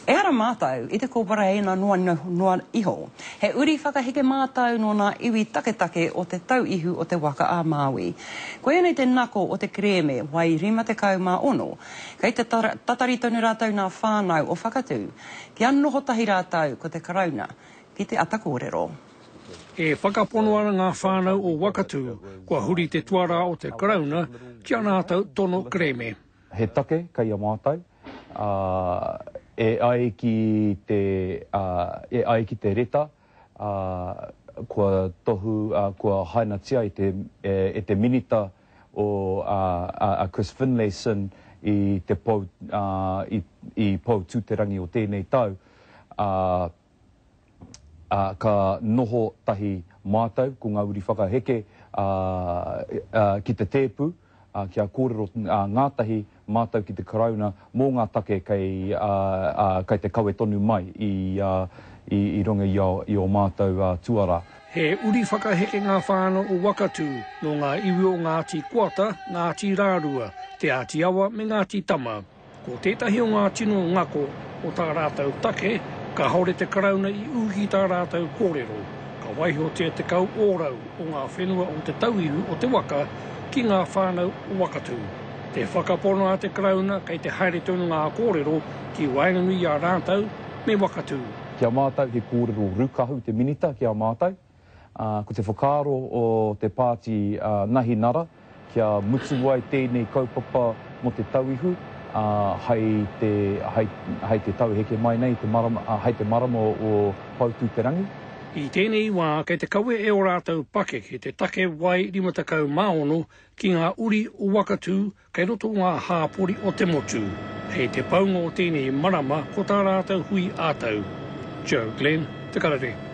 E ara mātou, I te kōpara e na noa iho. He uri whakaheke mātou no nā iwi take o te tau ihu o te waka a Māui. Ko ēnei te nako o te kreme, wai rima te kaumā ono, kei te tatari tonu rātou nā whānau o whakatū, ki anoho tahi rātou ko te karauna, ki te atakōrero. E whakapono ana ngā whānau o Wakatū, kua huri te tuara o te karauna, ki anātou tono kreme. He take, kai a mātou, e ai ki te reta, kua tohu, kua hainatia e te minita o Chris Finlayson I te pou, I pou tūterangi o tēnei tau, ka noho tahi mātou ko ngā uri whakaheke ki te tēpu, kia kōrero ngātahi mātou ki te karauna mō ngā take kei te kawe tonu mai I runga I o mātou tuara. He uri whakaheke ngā whānau o Wakatū no ngā iwi o Ngāti Kuata, Ngāti Rārua, Te Āti Awa me Ngāti Tama. Ko tētahi o ngā tino ngako o tā rātou take, ka haore te karauna I uhi tā rātou kōrero. Ka waiho te kau ōrau o ngā whenua o te tauihu o te waka ki ngā whānau o Wakatū. Te whakapono a te karauna kei te haere tonu ngā kōrero ki wainganui a rātou me Wakatū. Kia mātou he kōrero rukahu te minita kia mātou. Ko te whakaaro o te pāti Nahi Nara, kia mutu ai tēnei kaupapa mo te tauihu, hei te tauheke mai nei, hei te marama o Pautūterangi. I tēnei wā, kei te kawe e o rātou pake ki te take wai 50 māono ki ngā uri o Wakatū kei roto ngā hāpori o te motu. Hei te paunga o tēnei marama ko tā rātou hui ātau. Joe Glenn, Te Karare.